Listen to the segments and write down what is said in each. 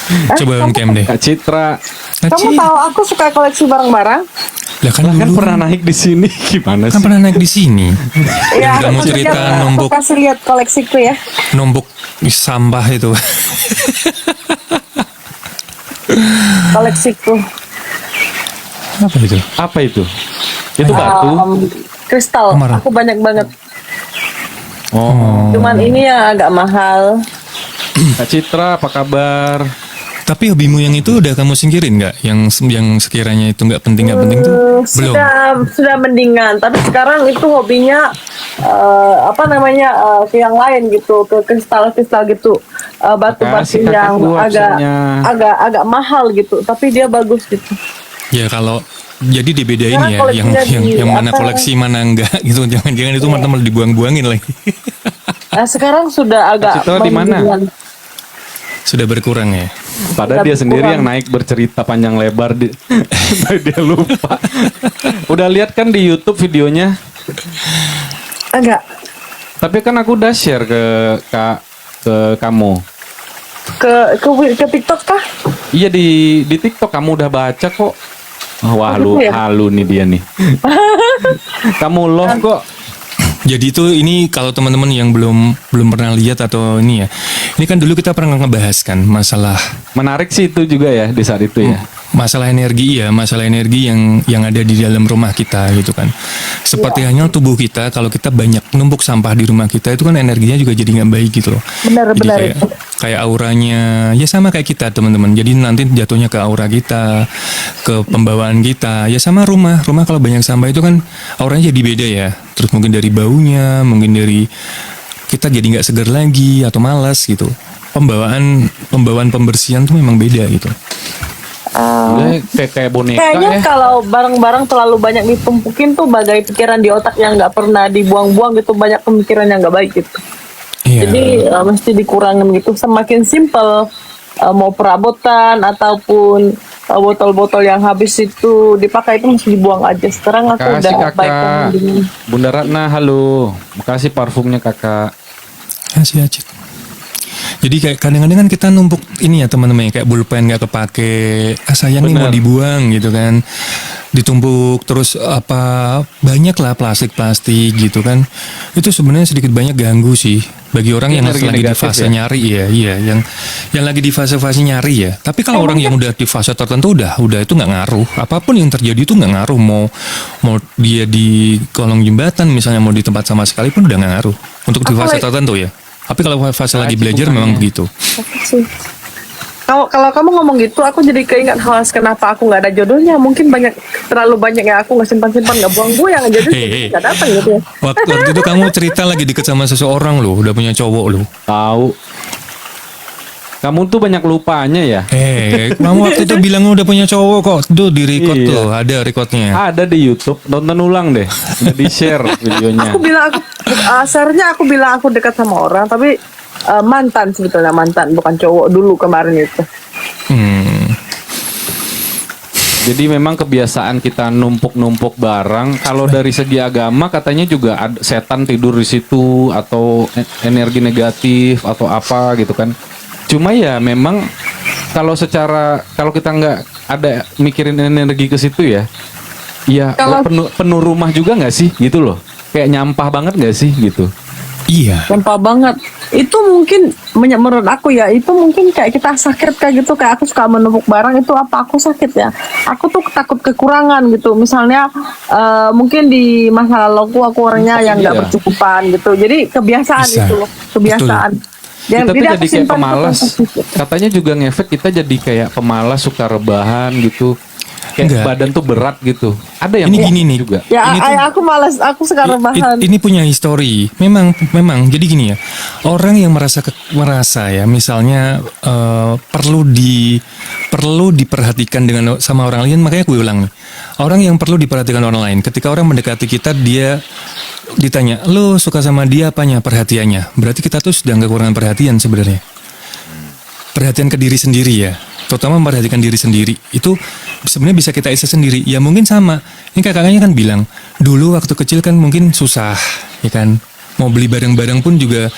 Coba on cam deh. Kak Citra. Kamu tahu aku suka koleksi barang-barang? Lah kan Kan dulu pernah naik di sini gimana kan sih? pernah naik di sini. Iya, Kamu cerita nombok Aku kasih lihat koleksiku ya. nombok sampah itu. Koleksiku. Apa itu? Apa itu? Itu batu. Kristal. Kemarin. Aku banyak banget. Oh. Cuman ini ya agak mahal. Kak Citra, apa kabar? Tapi hobimu yang itu udah kamu singkirin nggak? Yang sekiranya itu nggak penting tuh belum. Sudah mendingan. Tapi sekarang itu hobinya ke yang lain gitu, ke kristal-kristal gitu, batu-batu Kasih yang kakakku absennya. agak mahal gitu. Tapi dia bagus gitu. Ya kalau jadi dibedain Sekarang ya koleksinya yang mana apa? koleksi mana enggak gitu. Jangan-jangan itu malah dibuang-buangin lagi. Nah, sekarang sudah agak Citra di mana? mendingan. Sudah berkurang ya. Padahal dia sendiri yang naik bercerita panjang lebar dia lupa. Udah lihat kan di YouTube videonya? Agak Tapi kan aku udah share ke kamu. ke TikTok kah? Iya di TikTok kamu udah baca kok. Wah gitu ya? halu nih dia nih. Kamu love kok. Jadi itu ini kalau teman-teman yang belum pernah lihat atau ini ya. Ini kan dulu kita pernah ngebahas kan masalah Menarik sih itu juga ya di saat itu ya. masalah energi yang ada di dalam rumah kita gitu kan. Seperti halnya tubuh kita, kalau kita banyak numpuk sampah di rumah kita itu kan energinya juga jadi nggak baik gitu loh. Benar, Jadi benar. kayak auranya ya sama kayak kita teman-teman. Jadi nanti jatuhnya ke aura kita, ke pembawaan kita. Ya sama rumah kalau banyak sampah itu kan auranya jadi beda ya. Terus mungkin dari baunya, mungkin dari kita jadi nggak segar lagi atau malas gitu. Pembawaan pembersihan tuh memang beda gitu. Kayak boneka Kayaknya ya. kalau barang-barang terlalu banyak ditumpukin tuh bagai pikiran di otak yang nggak pernah dibuang-buang gitu, banyak pemikiran yang nggak baik gitu. Iya. Jadi mesti dikurangin gitu. Semakin simple mau perabotan ataupun botol-botol yang habis itu dipakai itu mesti dibuang aja. Sekarang aku Makasih udah baik kakak. dengan Bunda Ratna halo. Makasih parfumnya kakak. Kasih aja. Jadi kayak kadang-kadang kan kita numpuk ini ya teman-teman kayak pulpen nggak kepake, sayang nih mau Bener. dibuang gitu kan, ditumpuk terus apa banyak lah plastik gitu kan, itu sebenarnya sedikit banyak ganggu sih bagi orang yang Energi lagi di negatif fase ya? nyari ya, iya yang lagi di fase-fase nyari ya. Tapi kalau orang yang udah di fase tertentu udah itu nggak ngaruh, apapun yang terjadi itu nggak ngaruh, mau dia di kolong jembatan misalnya mau di tempat sama sekali pun udah nggak ngaruh untuk di fase tertentu ya. Tapi kalau fase lagi belajar memang begitu. sih. Kalau kamu ngomong gitu, aku jadi keingat kenapa aku nggak ada jodohnya. Mungkin terlalu banyak yang aku nggak simpan nggak buang-buang aja Hei. nggak datang gitu ya. Waktu itu kamu cerita lagi deket sama seseorang loh, udah punya cowok loh. Tahu. Kamu tuh banyak lupanya ya. Kamu waktu itu bilang udah punya cowok kok. Tuh di record Iya. tuh, ada recordnya. Ada di YouTube, nonton ulang deh. Udah di share videonya. Share-nya aku bilang aku dekat sama orang, tapi mantan sebetulnya mantan, bukan cowok dulu kemarin itu. Jadi memang kebiasaan kita numpuk-numpuk barang. Kalau dari segi agama katanya juga ada setan tidur di situ atau energi negatif atau apa gitu kan. Cuma ya memang kalau kita nggak ada mikirin energi ke situ ya, ya Kalau- penuh rumah juga nggak sih gitu loh. Kayak nyampah banget nggak sih gitu. Iya. Gampang banget. Itu mungkin menurut aku ya, itu mungkin kayak kita sakit kayak gitu, kayak aku suka menumpuk barang itu apa aku sakit ya. Aku tuh takut kekurangan gitu. Misalnya mungkin di masa lalu aku orangnya yang nggak Iya. bercukupan gitu. Jadi kebiasaan Bisa. itu loh, kebiasaan. Kita tuh tidak jadi aku kayak simpan itu pemalas. positif. Katanya juga ngefek kita jadi kayak pemalas, suka rebahan gitu. Kayak Enggak. badan tuh berat gitu. Ada yang Ini gini nih juga. Ya, Ini tuh- aku malas, aku sekarang bahan. Ini punya histori. Memang jadi gini ya. Orang yang merasa ya, misalnya perlu diperhatikan sama orang lain, makanya gue ulang nih. Orang yang perlu diperhatikan orang lain. Ketika orang mendekati kita, dia ditanya, "Lo suka sama dia apanya? Perhatiannya." Berarti kita tuh sedang kekurangan perhatian sebenarnya. Perhatian ke diri sendiri ya. Terutama memperhatikan diri sendiri. Itu sebenarnya bisa kita isi sendiri. Ya mungkin sama. Ini kakaknya kan bilang, dulu waktu kecil kan mungkin susah, ya kan. Mau beli barang-barang pun juga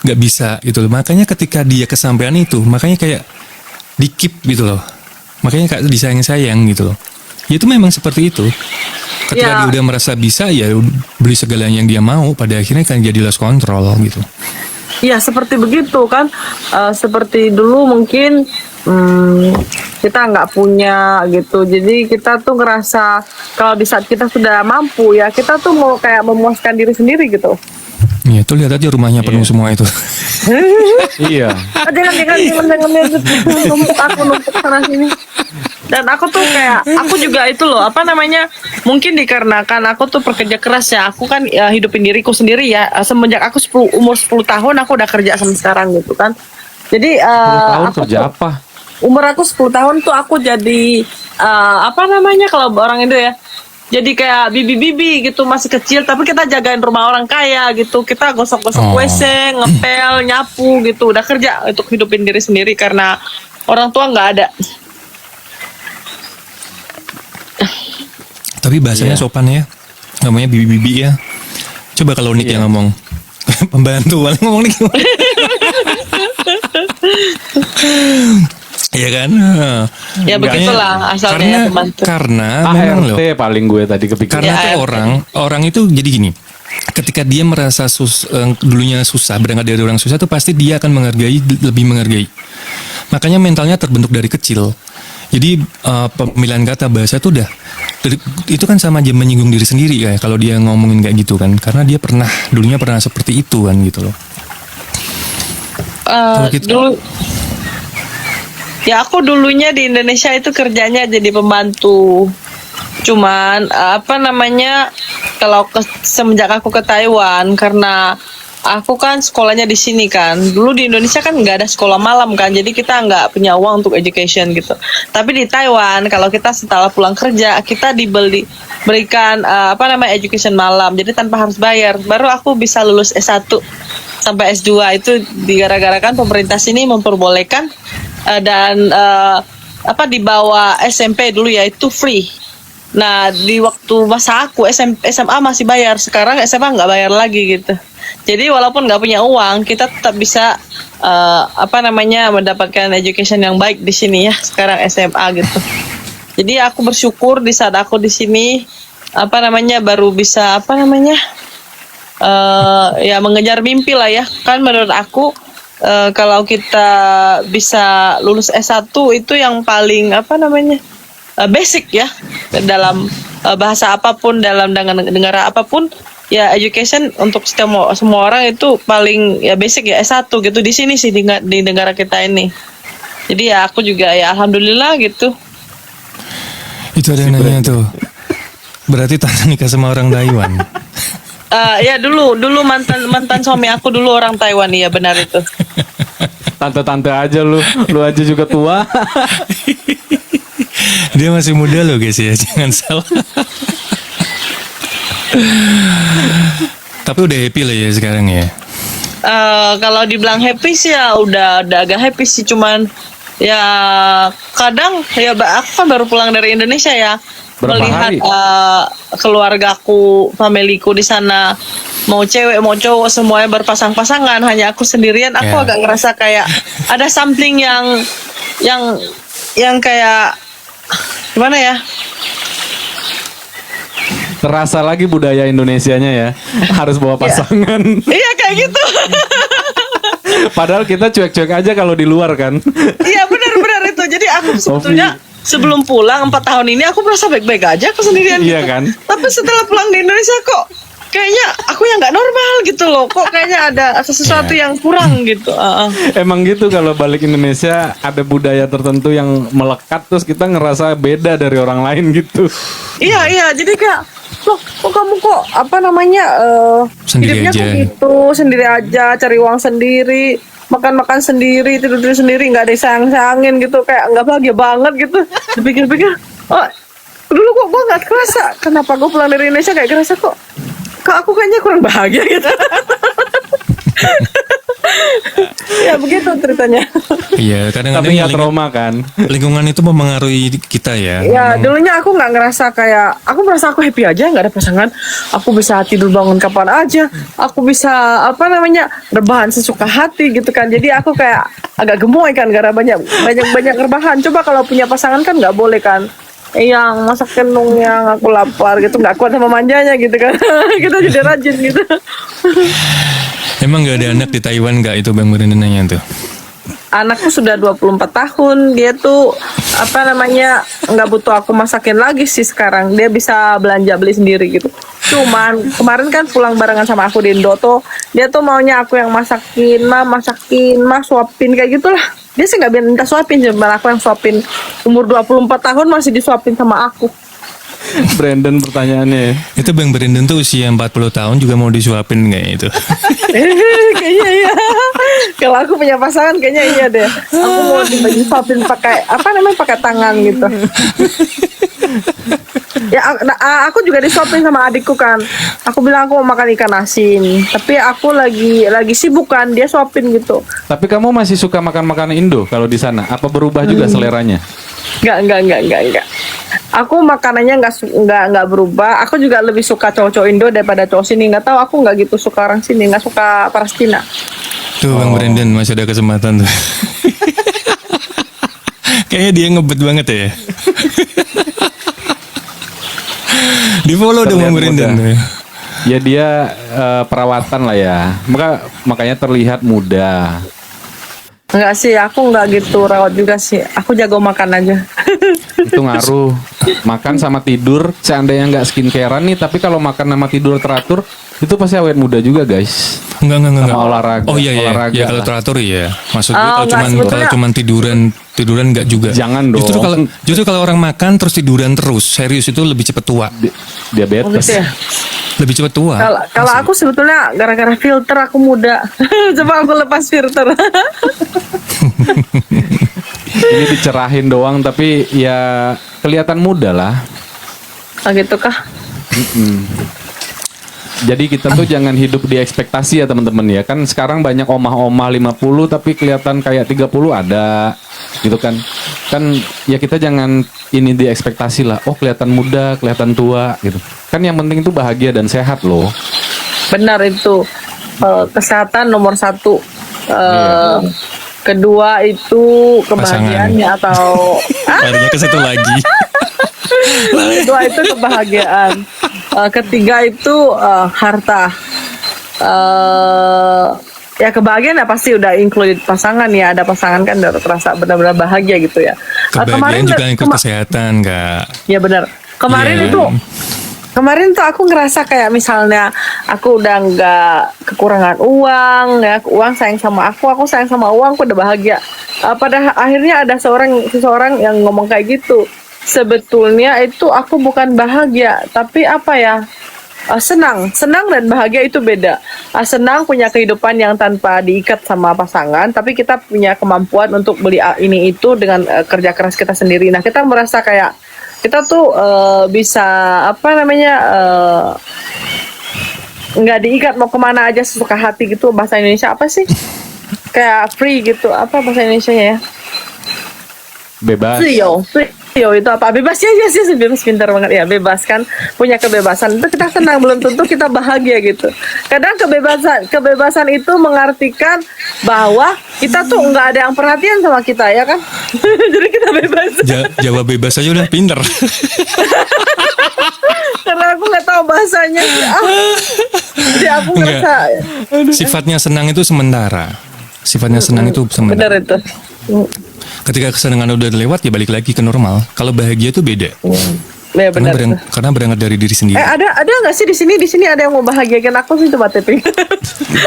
nggak bisa gitu loh. Makanya ketika dia kesampaian itu, makanya kayak di keep gitu loh. Makanya Kak disayang-sayang gitu loh. Ya itu memang seperti itu. Ketika Ya. dia udah merasa bisa, ya beli segalanya yang dia mau, pada akhirnya kan jadi lost control gitu. Ya seperti begitu kan. Seperti dulu mungkin kita nggak punya gitu. Jadi kita tuh ngerasa kalau di saat kita sudah mampu ya kita tuh mau kayak memuaskan diri sendiri gitu. Ya tuh lihat aja rumahnya penuh semua itu. Iya. Jangan numpuk sana sini. Dan aku tuh kayak aku juga itu loh apa namanya mungkin dikarenakan aku tuh pekerja keras ya. Aku kan hidupin diriku sendiri ya. Semenjak aku umur 10 tahun aku udah kerja sampai sekarang gitu kan. Jadi 10 tahun aku kerja tuh- apa? umur aku 10 tahun tuh aku jadi apa namanya kalau orang itu ya. Jadi kayak bibi-bibi gitu masih kecil tapi kita jagain rumah orang kaya gitu. Kita gosok-gosok Oh. WC, ngepel, nyapu gitu. Udah kerja untuk hidupin diri sendiri karena orang tua nggak ada. Tapi bahasanya Iya. sopan ya. Namanya bibi-bibi ya. Coba kalau Nick Iya. yang ngomong. Pembantu paling ngomong Nick. Iya kan? Ya Makanya- begitulah asalnya ya, pembantu. karena memang loh. ART paling gue tadi kepikiran. Karena Ya, tuh orang itu jadi gini. Ketika dia merasa dulunya susah, berangkat dari orang susah tuh pasti dia akan lebih menghargai. Makanya mentalnya terbentuk dari kecil. Jadi pemilihan kata bahasa tuh itu kan sama aja menyinggung diri sendiri ya kalau dia ngomongin kayak gitu kan. Karena dia dulunya pernah seperti itu kan gitu loh. Kalau kita- Dulu ya aku dulunya di Indonesia itu kerjanya jadi pembantu. Cuman apa namanya kalau semenjak aku ke Taiwan karena aku kan sekolahnya di sini kan. Dulu di Indonesia kan nggak ada sekolah malam kan. Jadi kita nggak punya uang untuk education gitu. Tapi di Taiwan kalau kita setelah pulang kerja kita berikan apa namanya education malam. Jadi tanpa harus bayar. Baru aku bisa lulus S1 sampai S2 itu digara-gara kan pemerintah sini memperbolehkan dan apa di bawah SMP dulu ya itu free. Nah di waktu masa aku SMA masih bayar, sekarang SMA nggak bayar lagi gitu. Jadi walaupun nggak punya uang kita tetap bisa apa namanya mendapatkan education yang baik di sini ya sekarang SMA gitu. Jadi aku bersyukur di saat aku di sini apa namanya baru bisa apa namanya ya mengejar mimpi lah ya kan menurut aku kalau kita bisa lulus S1 itu yang paling apa namanya basic ya dalam bahasa apapun dalam negara apapun ya education untuk semua orang itu paling ya basic ya S1 gitu di sini sih di negara kita ini. Jadi ya aku juga ya alhamdulillah gitu. Itu ada yang nanya tuh. Berarti tante nikah sama orang Taiwan. Ya dulu mantan suami aku dulu orang Taiwan ya benar itu. Tante-tante aja lu aja juga tua. Dia masih muda loh guys ya, jangan salah. Tapi udah happy lah ya sekarang ya. Kalau dibilang happy sih ya udah agak happy sih cuman ya kadang ya aku kan baru pulang dari Indonesia ya. Berapa Melihat hari? keluargaku, familiku di sana mau cewek mau cowok semuanya berpasang-pasangan hanya aku sendirian aku Ya. agak ngerasa kayak ada something yang kayak gimana ya Terasa lagi budaya Indonesianya ya. Harus bawa pasangan. iya kayak gitu. Padahal kita cuek-cuek aja kalau di luar kan. Iya benar-benar itu jadi aku sebetulnya sebelum pulang 4 tahun ini aku merasa baik-baik aja aku sendirian Iya gitu. kan? Tapi setelah pulang di Indonesia kok kayaknya aku yang nggak normal gitu loh. Kok kayaknya ada sesuatu yang kurang gitu. Emang gitu kalau balik Indonesia ada budaya tertentu yang melekat terus kita ngerasa beda dari orang lain gitu. Iya jadi kayak loh kok kamu kok apa namanya Sendiri hidupnya aja. kok gitu sendiri aja cari uang sendiri makan sendiri tidur sendiri nggak ada sayang-sayangin gitu kayak nggak bahagia banget gitu. Dipikir-pikir oh dulu kok gue nggak kerasa kenapa gue pulang dari Indonesia kayak kerasa kok aku kayaknya kurang bahagia gitu. Ya begitu ceritanya. Iya, kadang-kadang Tapi nggak trauma kan? lingkungan itu mempengaruhi kita ya. Ya dulunya aku nggak ngerasa kayak, aku merasa aku happy aja nggak ada pasangan. Aku bisa tidur bangun kapan aja. Aku bisa rebahan sesuka hati gitu kan. Jadi aku kayak agak gemoy kan karena banyak rebahan. Coba kalau punya pasangan kan nggak boleh kan. Yang masakin dong, yang aku lapar gitu, nggak kuat sama manjanya gitu kan. Kita jadi rajin gitu. Emang nggak ada anak di Taiwan nggak itu Bang Brandon nanya tuh? Anakku sudah 24 tahun, dia tuh nggak butuh aku masakin lagi sih sekarang. Dia bisa belanja beli sendiri gitu. Cuman kemarin kan pulang barengan sama aku di Indo tuh, dia tuh maunya aku yang masakin, mah suapin kayak gitulah. Dia sih nggak minta suapin, cuma aku yang suapin. Umur 24 tahun masih disuapin sama aku. Brandon pertanyaannya. Itu Bang Brandon tuh usia 40 tahun juga mau disuapin nggak itu? Kayaknya iya. Kalau aku punya pasangan kayaknya iya deh. Aku mau disuapin pakai pakai tangan gitu. Ya, aku juga disuapin sama adikku kan. Aku bilang aku mau makan ikan asin, tapi aku lagi sibuk kan, dia suapin gitu. Tapi kamu masih suka makan makanan Indo kalau di sana? Apa berubah juga seleranya? Enggak. Aku makanannya nggak berubah. Aku juga lebih suka cowok-cowok Indo daripada cowok sini. Nggak tahu, aku nggak gitu suka orang sini, nggak suka Palestina. Tuh Bang Brandon masih ada kesempatan tuh. Kayaknya dia ngebet banget ya. Di follow dong Bang Brandon. Ya dia perawatan lah ya. Makanya terlihat muda. Enggak sih, aku nggak gitu rawat juga sih. Aku jago makan aja. Itu ngaruh. Makan sama tidur, seandainya nggak skincarean nih, tapi kalau makan sama tidur teratur, itu pasti awet muda juga guys. Enggak. Sama olahraga. Oh iya. Olahraga Ya kalau lah. teratur ya. Maksudnya Oh, kalau enggak, sebetulnya- cuman tiduran enggak juga. Jangan dong. Justru kalau orang makan terus tiduran terus, serius itu lebih cepat tua. Diabetes. Oh, gitu ya. Lebih cepat tua. Kalau aku sebetulnya gara-gara filter aku muda. Coba aku lepas filter. Ini dicerahin doang, tapi ya kelihatan muda lah. Oh gitu kah? Jadi kita tuh jangan hidup di ekspektasi ya teman-teman ya. Kan sekarang banyak omah-omah 50 tapi kelihatan kayak 30 ada gitu kan. Kan ya kita jangan ini di ekspektasi lah. Oh kelihatan muda, kelihatan tua gitu. Kan yang penting itu bahagia dan sehat loh. Benar itu. Kesehatan nomor 1. Iya. Kedua itu kebahagiaannya atau Larinya ke situ lagi. kedua itu kebahagiaan. Ketiga itu harta. Ya kebahagiaan ya pasti udah include pasangan ya. Ada pasangan kan udah terasa benar-benar bahagia gitu ya. Kebahagiaan juga ikut kesehatan, Kak. Ya benar. Kemarin tuh aku ngerasa kayak misalnya aku udah nggak kekurangan uang ya, uang sayang sama aku sayang sama uang, aku udah bahagia. Pada akhirnya ada seseorang yang ngomong kayak gitu. Sebetulnya itu aku bukan bahagia, tapi apa ya? Senang dan bahagia itu beda. Senang punya kehidupan yang tanpa diikat sama pasangan, tapi kita punya kemampuan untuk beli ini itu dengan kerja keras kita sendiri. Nah kita merasa kayak kita tuh bisa nggak diikat mau kemana aja sesuka hati gitu. Bahasa Indonesia apa sih? Kayak free gitu. Apa bahasa Indonesianya ya? Bebas. Zio itu apa? Bebas ya, bebas, pintar banget ya, bebas kan, punya kebebasan itu kita senang, belum tentu kita bahagia gitu. Kadang kebebasan itu mengartikan bahwa kita tuh nggak ada yang perhatian sama kita ya kan. Jadi kita bebas. Jawab bebas aja udah pinter. Karena aku nggak tahu bahasanya. Jadi aku ngerasa Sifatnya senang itu sementara. benar itu. Ketika kesenangan udah lewat ya balik lagi ke normal. Kalau bahagia itu beda. Ya, benar. Karena berangkat dari diri sendiri. Ada nggak sih di sini ada yang mau bahagiakan aku sih, coba tapping.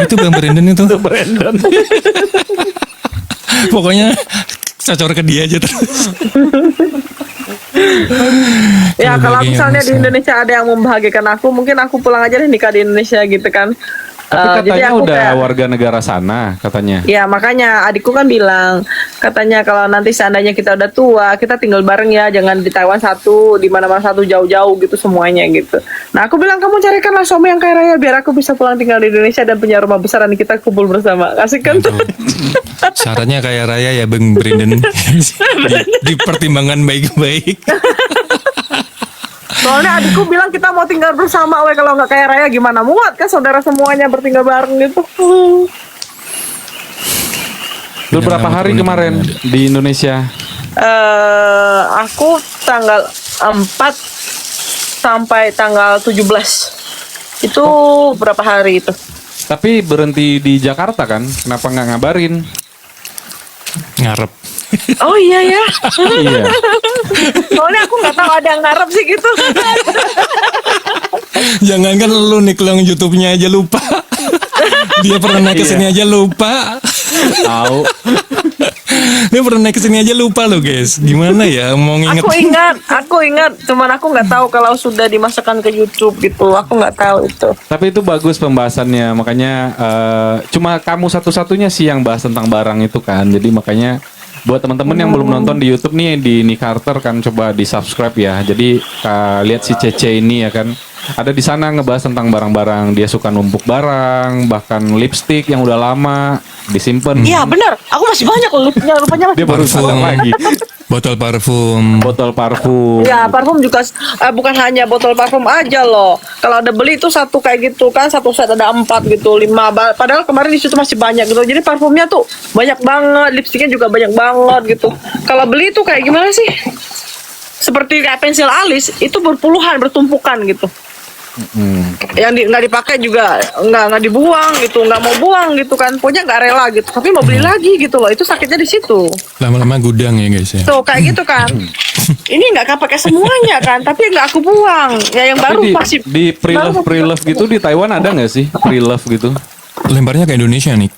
Itu Bang Brandon itu. Brandon. Pokoknya cocor ke dia aja terus. Ya kalau Bahagia misalnya di masa. Indonesia ada yang membahagiakan aku, mungkin aku pulang aja deh nikah di Indonesia gitu kan. Tapi Jadi katanya aku udah kayak, warga negara sana katanya. ya makanya adikku kan bilang, katanya kalau nanti seandainya kita udah tua, kita tinggal bareng ya, jangan di Taiwan satu, di mana-mana satu, jauh-jauh gitu semuanya gitu. Nah aku bilang kamu carikanlah suami yang kaya raya biar aku bisa pulang tinggal di Indonesia dan punya rumah besar dan kita kumpul bersama. Asik kan? Aduh. Syaratnya kayak raya ya Bang Brandon. Dipertimbangkan baik-baik. Soalnya adikku bilang kita mau tinggal bersama, weh kalau nggak kaya raya gimana muat kan saudara semuanya bertinggal bareng gitu. Lu berapa nama hari turun kemarin itu di Indonesia? Aku tanggal 4 sampai tanggal 17. Itu berapa hari itu? Tapi berhenti di Jakarta kan? Kenapa nggak ngabarin? Ngarep. Oh iya ya. Iya. Soalnya aku nggak tahu ada yang ngarep sih gitu. Jangankan lu nih yang YouTube-nya aja lupa. Dia pernah naik ke sini aja lupa. Tahu. Dia pernah naik ke sini aja lupa lo guys. Gimana ya mau nginget? Aku ingat, cuman aku nggak tahu kalau sudah dimasukkan ke YouTube gitu. Aku nggak tahu itu. Tapi itu bagus pembahasannya. Makanya cuma kamu satu-satunya sih yang bahas tentang barang itu kan. Jadi makanya buat teman-teman yang belum nonton di YouTube nih di Nick Carter kan coba di subscribe ya. Jadi lihat si Cece ini ya kan. Ada di sana ngebahas tentang barang-barang. Dia suka numpuk barang, bahkan lipstick yang udah lama disimpan. Iya benar. Aku masih banyak loh rupanya masih Dia baru Parfum. sadar lagi. Botol parfum. Botol parfum. Ya parfum juga bukan hanya botol parfum aja loh. Kalau ada beli itu satu kayak gitu kan, satu set ada 4 gitu, 5. Padahal kemarin di situ masih banyak gitu. Jadi parfumnya tuh banyak banget, lipstiknya juga banyak banget gitu. Kalau beli itu kayak gimana sih? Seperti kayak pensil alis itu berpuluhan, bertumpukan gitu. Yang nggak dipakai juga nggak dibuang gitu, nggak mau buang gitu kan, pokoknya nggak rela gitu. Tapi mau beli lagi gitu loh, itu sakitnya di situ. Lama-lama gudang ya guys ya. Tuh kayak gitu kan. Ini nggak pakai semuanya kan, tapi nggak aku buang. Ya yang Tapi baru di, pasti di pre-love gitu di Taiwan ada nggak sih pre-love gitu? Lemparnya ke Indonesia nih.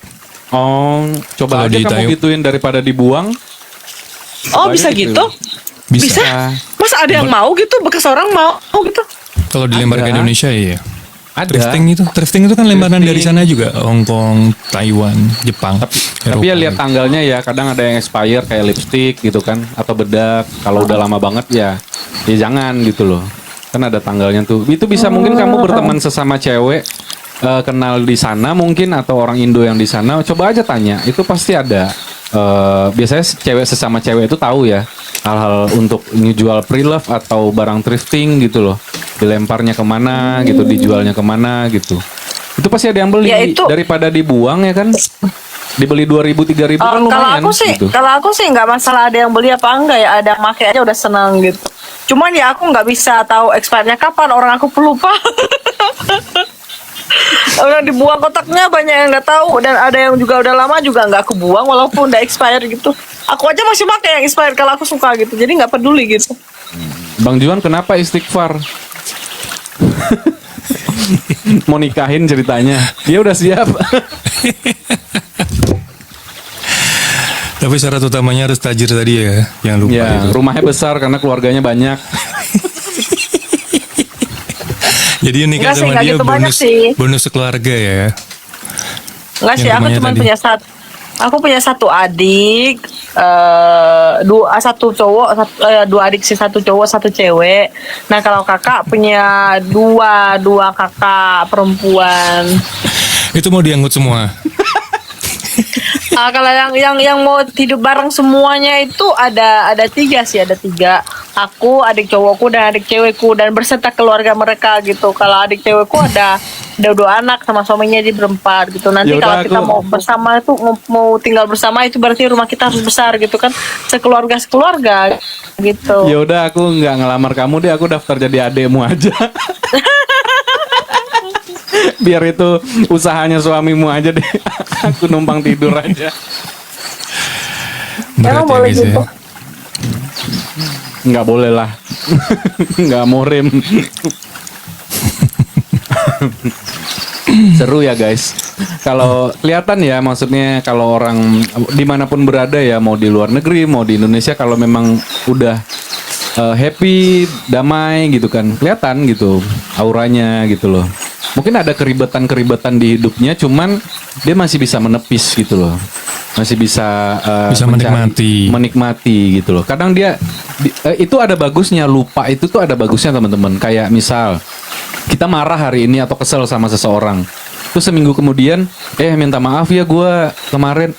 Oh, coba Kalau aja di kamu Taiwan- gituin daripada dibuang. Oh Coba bisa aja gitu? Bisa. Bisa? Masa ada yang mau gitu? Bekas orang mau gitu? Kalau dilempar ke Ada. Indonesia ya. Ada. Thrifting itu kan lemparan Thrifting. dari sana juga. Hong Kong, Taiwan, Jepang. Tapi ya lihat tanggalnya ya, kadang ada yang expire kayak lipstick gitu kan, atau bedak. Kalau udah lama banget ya jangan gitu loh. Kan ada tanggalnya tuh. Itu bisa mungkin kamu berteman sesama cewek, kenal di sana mungkin atau orang Indo yang di sana, coba aja tanya. Itu pasti ada. Biasanya cewek sesama cewek itu tahu ya hal-hal untuk ngejual pre-love atau barang thrifting gitu loh. Dilemparnya kemana gitu, dijualnya kemana gitu. Itu pasti ada yang beli Ya, itu- daripada dibuang ya kan. Dibeli 2.000 3.000 kan Kalau lumayan aku sih, gitu. kalau aku sih nggak masalah ada yang beli apa enggak ya, ada yang make aja udah senang gitu. Cuman ya aku nggak bisa tahu expirednya kapan, orang aku pelupa. Udah dibuang kotaknya banyak yang nggak tahu, dan ada yang juga udah lama juga nggak aku buang walaupun udah expired gitu. Aku aja masih pakai yang expired kalau aku suka gitu, jadi nggak peduli gitu. Bang Juan kenapa istighfar? Mau nikahin ceritanya. Dia udah siap. Tapi syarat utamanya harus tajir tadi ya. Jangan lupa Ya, itu. rumahnya besar karena keluarganya banyak. Jadi yang nikah Enggak sih, sama enggak dia gitu banyak bonus sih. bonus sekeluarga ya. Enggak sih, Yang aku rumahnya cuma tadi. punya aku punya satu adik, satu cowok, dua adik sih, satu cowok, satu cewek. Nah kalau kakak punya dua kakak perempuan. Itu mau diangkut semua. Kalau yang mau hidup bareng semuanya itu ada 3 sih, ada 3. Aku, adik cowokku dan adik cewekku, dan berserta keluarga mereka gitu. Kalau adik cewekku ada 2 anak sama suaminya, jadi berempat gitu. Nanti Yaudah, kalau kita aku- mau bersama itu mau tinggal bersama itu berarti rumah kita harus besar gitu kan, sekeluarga gitu. Ya udah aku nggak ngelamar kamu deh, aku daftar jadi adekmu aja. Biar itu usahanya suamimu aja deh. Aku numpang tidur aja. Berat Emang ya boleh guys gitu? ya. Nggak boleh lah. Nggak mau rem. Seru ya guys. Kalau kelihatan ya, maksudnya kalau orang dimanapun berada ya, mau di luar negeri, mau di Indonesia, kalau memang udah happy, damai gitu kan, kelihatan gitu auranya gitu loh. mungkin ada keribetan-keribetan di hidupnya, cuman dia masih bisa menepis gitu loh, masih bisa Bisa menikmati gitu loh. Kadang dia itu ada bagusnya, lupa itu tuh ada bagusnya teman-teman. Kayak misal kita marah hari ini atau kesel sama seseorang, terus seminggu kemudian minta maaf ya gue kemarin,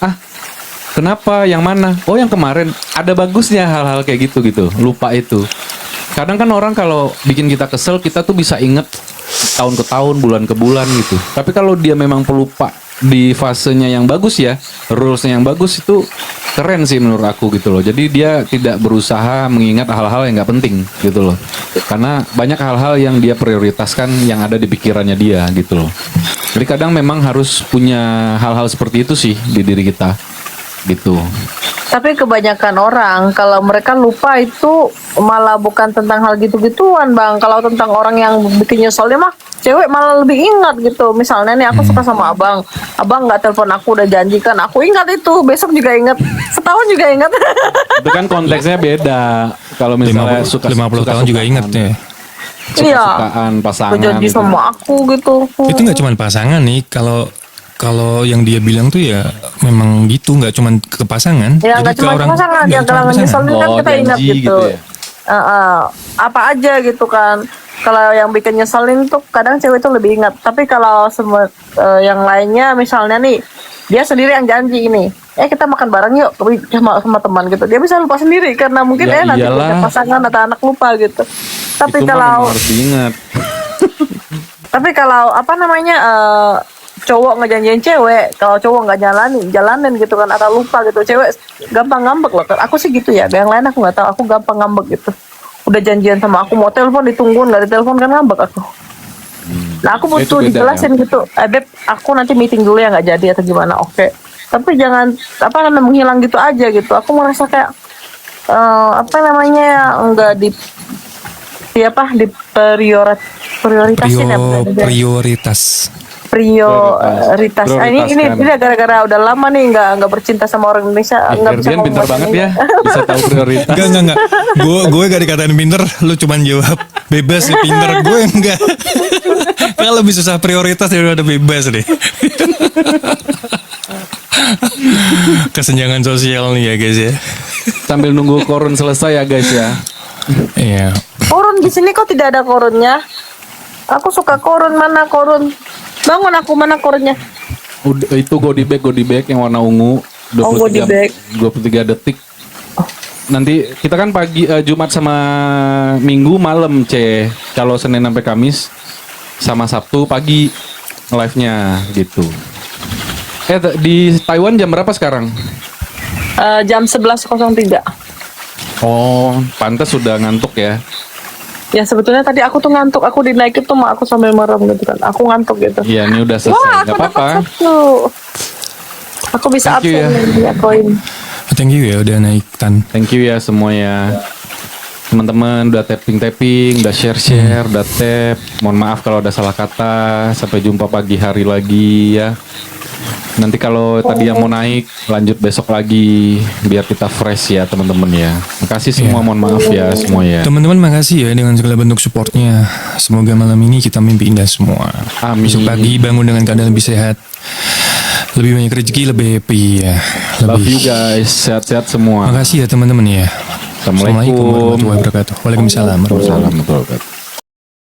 kenapa, yang mana, oh yang kemarin. Ada bagusnya hal-hal kayak gitu lupa itu. Kadang kan orang kalau bikin kita kesel, kita tuh bisa inget tahun ke tahun, bulan ke bulan gitu. Tapi kalau dia memang pelupa di fasenya yang bagus ya, rulesnya yang bagus, itu keren sih menurut aku gitu loh. Jadi dia tidak berusaha mengingat hal-hal yang nggak penting gitu loh. Karena banyak hal-hal yang dia prioritaskan yang ada di pikirannya dia gitu loh. Jadi kadang memang harus punya hal-hal seperti itu sih di diri kita gitu. Tapi kebanyakan orang kalau mereka lupa itu malah bukan tentang hal gitu-gituan, Bang. Kalau tentang orang yang bikin nyeselnya mah cewek malah lebih ingat gitu. Misalnya nih aku suka sama abang nggak telepon aku, udah janjikan, aku ingat itu, besok juga ingat, setahun juga ingat. Itu kan konteksnya beda. Kalau misalnya 50 tahun juga inget ya. Suka-sukaan pasangan Udah janji gitu. sama aku gitu. Itu nggak cuma pasangan nih, kalau yang dia bilang tuh ya memang gitu, nggak cuma ke pasangan. Ya nggak cuma pasangan, nggak yang cuma kalau nyeselin kan Oh, kita ingat janji gitu. gitu ya? Apa aja gitu kan. Kalau yang bikin nyeselin tuh kadang cewek tuh lebih ingat. Tapi kalau semua yang lainnya, misalnya nih dia sendiri yang janji ini, kita makan bareng yuk sama teman gitu. Dia bisa lupa sendiri karena mungkin Ya nanti iyalah. punya pasangan atau anak lupa gitu. Tapi Itu mah kalau memang harus diingat. tapi kalau apa namanya cowok ngejanjiin cewek, kalau cowok nggak jalanin gitu kan, atau lupa gitu, cewek gampang ngambek loh. Aku sih gitu ya, yang lain aku nggak tahu, aku gampang ngambek gitu. Udah janjian sama aku mau telepon, ditungguin nggak ditelepon kan ngambek aku. Nah aku butuh Itu beda dijelasin gitu, Beb, aku nanti meeting dulu ya, nggak jadi atau gimana, oke. Tapi jangan apa namanya menghilang gitu aja gitu. Aku merasa kayak apa namanya nggak di prioritasin ya, prioritas. prioritas. Ini Prioritaskan. gara-gara udah lama nih nggak bercinta sama orang Indonesia, nggak bisa Ferdian ngomong pintar bahasa banget ya, Indonesia. bisa tahu prioritas. Enggak. Gue gak dikatain pinter, lu cuman jawab bebas nih pinter. Gue enggak. Kalau lebih susah prioritas daripada bebas deh. Kesenjangan sosial nih ya guys ya. Sambil nunggu korun selesai ya guys ya. Iya. Korun di sini kok tidak ada korunnya? Aku suka korun, mana korun? Bangun aku, mana korunnya? Udah, itu goodie bag yang warna ungu. goodie bag. 23 detik. Nanti kita kan pagi Jumat sama Minggu malam kalau Senin sampai Kamis sama Sabtu pagi live-nya gitu. Di Taiwan jam berapa sekarang? Jam 11.03. Oh, pantas sudah ngantuk ya. Ya sebetulnya tadi aku tuh ngantuk, aku dinaikin tuh aku sambil merem gitu kan. Aku ngantuk gitu. Iya, ini udah selesai. Wah, Gak aku dapat apa-apa. 1. Aku bisa Thank you absen ya koin. Thank you ya udah naik Tan. Thank you ya semua ya. Teman-teman udah tapping, udah share, udah tap. Mohon maaf kalau ada salah kata. Sampai jumpa pagi hari lagi ya. Nanti kalau tadi yang mau naik, lanjut besok lagi biar kita fresh ya teman-teman ya. Makasih semua, mohon maaf ya semua ya. Teman-teman makasih ya dengan segala bentuk supportnya. Semoga malam ini kita mimpi indah semua. Amin. Besok pagi bangun dengan keadaan lebih sehat, lebih banyak rezeki, lebih happy ya. Love Lebih. you guys, sehat-sehat semua. Makasih ya teman-teman ya. Assalamualaikum warahmatullahi wabarakatuh. Waalaikumsalam warahmatullahi wabarakatuh. Waalaikumsalam warahmatullahi wabarakatuh.